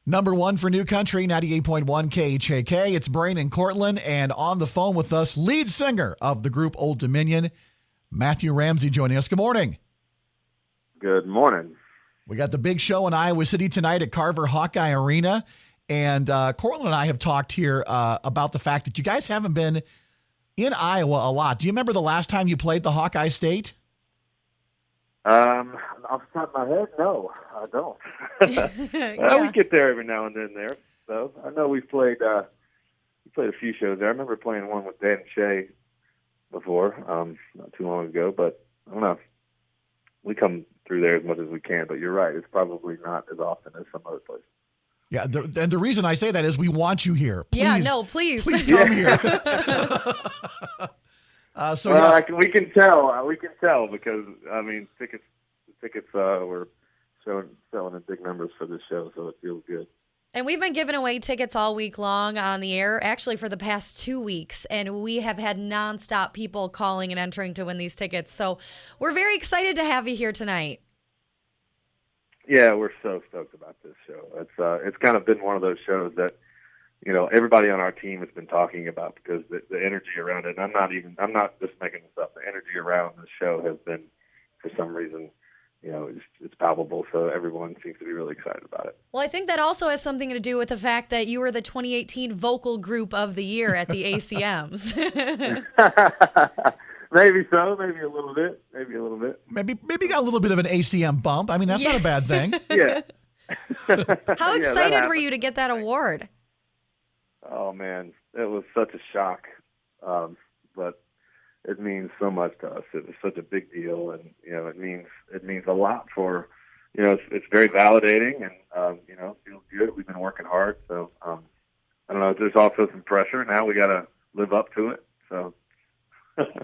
Number one for New Country, 98.1 KHAK. It's Brain and Courtlin, and on the phone with us, lead singer of the group Old Dominion, Matthew Ramsey, joining us. Good morning. Good morning. We got the big show in Iowa City tonight at Carver-Hawkeye Arena, and Courtlin and I have talked here about the fact that you guys haven't been in Iowa a lot. Do you remember the last time you played the Hawkeye State? Off the top of my head, no, I don't. Well, we get there every now and then there. So I know we played a few shows there. I remember playing one with Dan and Shay before, not too long ago, but I don't know. We come through there as much as we can, but you're right. It's probably not as often as some other places. Yeah, and the reason I say that is we want you here. Please. Please come here. We can tell because I mean tickets were selling in big numbers for this show, so it feels good. And we've been giving away tickets all week long on the air, actually for the past 2 weeks, and we have had nonstop people calling and entering to win these tickets. So we're very excited to have you here tonight. Yeah, we're so stoked about this show. It's kind of been one of those shows that, you know, everybody on our team has been talking about because the energy around it. And I'm not just making this up. The energy around the show has been, for some reason, you know, it's palpable. So everyone seems to be really excited about it. Well, I think that also has something to do with the fact that you were the 2018 Vocal Group of the Year at the ACMs. Maybe so. Maybe a little bit. Maybe got a little bit of an ACM bump. I mean, that's not a bad thing. Yeah. How excited were you to get that award? Oh man, it was such a shock, but it means so much to us. It was such a big deal, and you know, it means a lot for, you know, it's very validating, and you know, it feels good. We've been working hard, so I don't know. There's also some pressure now. We got to live up to it. So.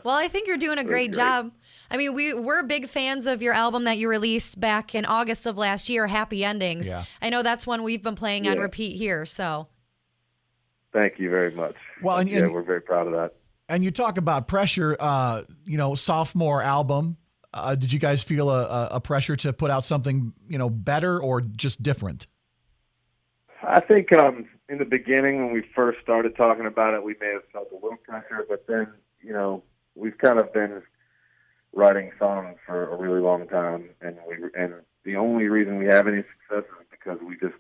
Well, I think you're doing a great job. I mean, we're big fans of your album that you released back in August of last year, Happy Endings. Yeah. I know that's one we've been playing on repeat here. So. Thank you very much. Well, and we're very proud of that. And you talk about pressure, you know, sophomore album. Did you guys feel a pressure to put out something, you know, better or just different? I think in the beginning when we first started talking about it, we may have felt a little pressure, but then, you know, we've kind of been writing songs for a really long time, and the only reason we have any success is because we just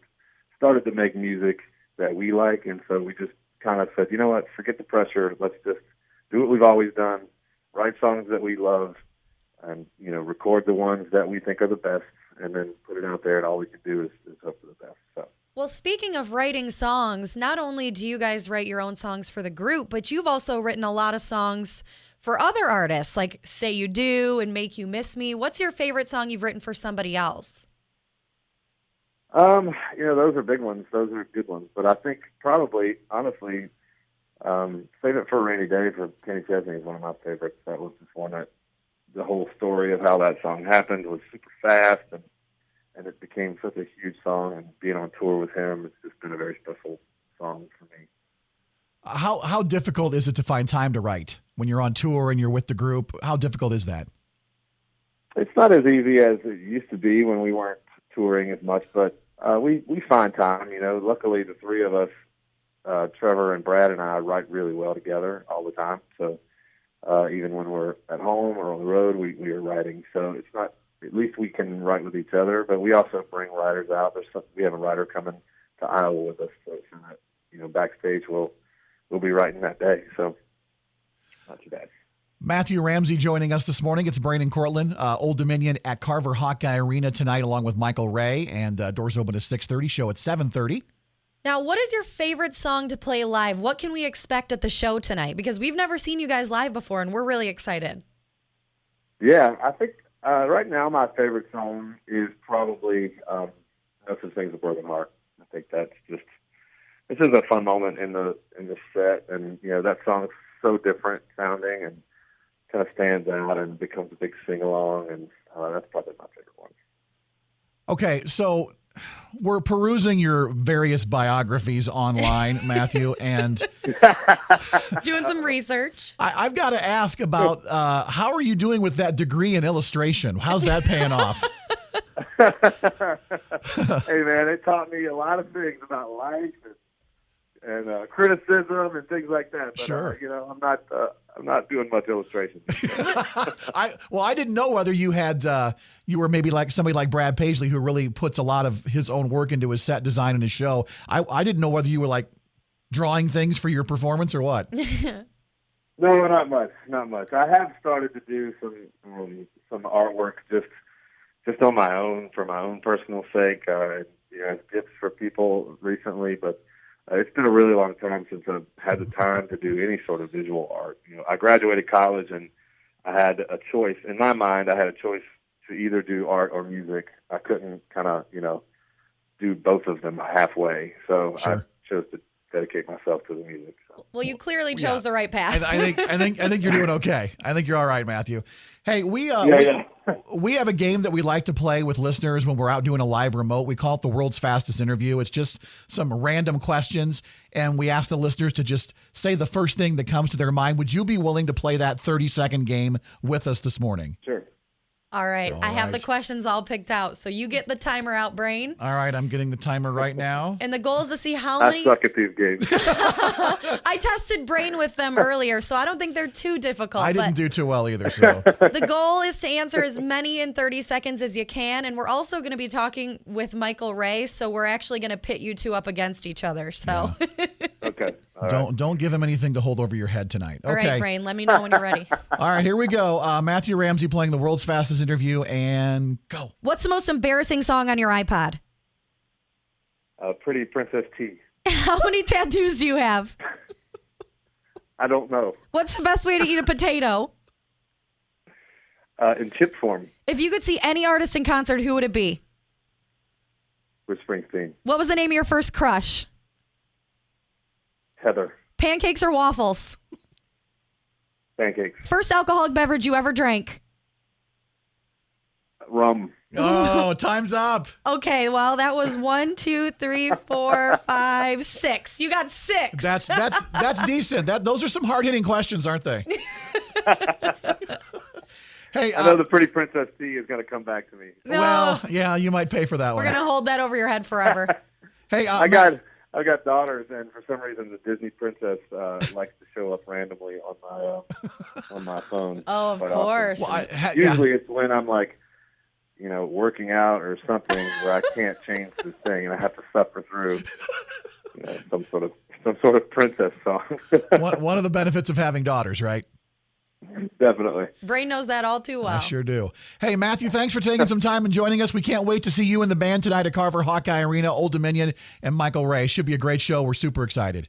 started to make music that we like, and so we just kind of said, you know what, forget the pressure, let's just do what we've always done, write songs that we love, and, you know, record the ones that we think are the best, and then put it out there, and all we can do is hope for the best. So. Well, speaking of writing songs, not only do you guys write your own songs for the group, but you've also written a lot of songs for other artists, like Say You Do and Make You Miss Me. What's your favorite song you've written for somebody else? You know, those are big ones. Those are good ones. But I think probably, honestly, Save It for a Rainy Day for Kenny Chesney is one of my favorites. That was just one that the whole story of how that song happened was super fast, and it became such a huge song, and being on tour with him, it's just been a very special song for me. How difficult is it to find time to write when you're on tour and you're with the group? How difficult is that? It's not as easy as it used to be when we weren't touring as much, but we find time. You know, luckily the three of us, Trevor and Brad and I, write really well together all the time. So even when we're at home or on the road, we are writing. So it's not. At least we can write with each other, but we also bring writers out. We have a writer coming to Iowa with us, so that, you know, backstage we'll be writing that day. So not too bad. Matthew Ramsey joining us this morning. It's Brain and Courtlin, Old Dominion at Carver-Hawkeye Arena tonight, along with Michael Ray, and doors open at 6:30. Show at 7:30. Now, what is your favorite song to play live? What can we expect at the show tonight? Because we've never seen you guys live before, and we're really excited. Yeah, I think. Right now, my favorite song is probably No Such Thing as a Broken Heart. I think this is a fun moment in the set, and you know that song's so different sounding and kind of stands out and becomes a big sing along, and that's probably my favorite one. Okay, so we're perusing your various biographies online, Matthew, and doing some research. I've got to ask about how are you doing with that degree in illustration? How's that paying off? Hey, man, it taught me a lot of things about life and criticism and things like that. But, Sure. I'm not doing much illustration. I didn't know whether you had you were maybe like somebody like Brad Paisley who really puts a lot of his own work into his set design and his show. I didn't know whether you were like drawing things for your performance or what. No, not much. Not much. I have started to do some artwork just on my own for my own personal sake. Gifts for people recently, but it's been a really long time since I've had the time to do any sort of visual art. I graduated college and I had a choice. In my mind, I had a choice to either do art or music. I couldn't kind of, do both of them halfway. So Sure. I chose to dedicate myself to the music. So. Well, you clearly chose the right path. I think you're doing okay. I think you're all right, Matthew. Hey, we have a game that we like to play with listeners when we're out doing a live remote. We call it the world's fastest interview. It's just some random questions, and we ask the listeners to just say the first thing that comes to their mind. Would you be willing to play that 30-second game with us this morning? Sure. All right. All I have the right. questions all picked out. So you get the timer out, Brain. All right, I'm getting the timer right now. And the goal is to see how I many. suck at these games. I tested Brain with them earlier, so I don't think they're too difficult. I didn't but do too well either, so. the goal is to answer as many in 30 seconds as you can. And we're also going to be talking with Michael Ray, so we're actually going to pit you two up against each other. So, Okay. All right. Don't give him anything to hold over your head tonight. all Okay. right, Brain, let me know when you're ready. All right, here we go. Matthew Ramsey playing the world's fastest interview, and go. What's the most embarrassing song on your iPod? Pretty Princess T. How many tattoos do you have? I don't know. What's the best way to eat a potato? In chip form, If you could see any artist in concert, who would it be? with Springsteen. What was the name of your first crush? Heather. Pancakes or waffles? Pancakes. First alcoholic beverage you ever drank? Rum. Oh, time's up. Okay, well, that was 1, 2, 3, 4, 5, 6. You got 6. That's decent. Those are some hard-hitting questions, aren't they? Hey, I know the Pretty Princess T is going to come back to me. No. well, yeah, you might pay for that We're one. going to hold that over your head forever. Hey, I've got daughters, and for some reason, the Disney princess likes to show up randomly on my phone. Oh, of quite often. course. Well, Usually, it's when I'm like, working out or something where I can't change this thing, and I have to suffer through, some sort of princess song. one of the benefits of having daughters, right? Definitely. Brain knows that all too well. I sure do. Hey, Matthew, thanks for taking some time and joining us. We can't wait to see you and the band tonight at Carver-Hawkeye Arena, Old Dominion, and Michael Ray. Should be a great show. We're super excited.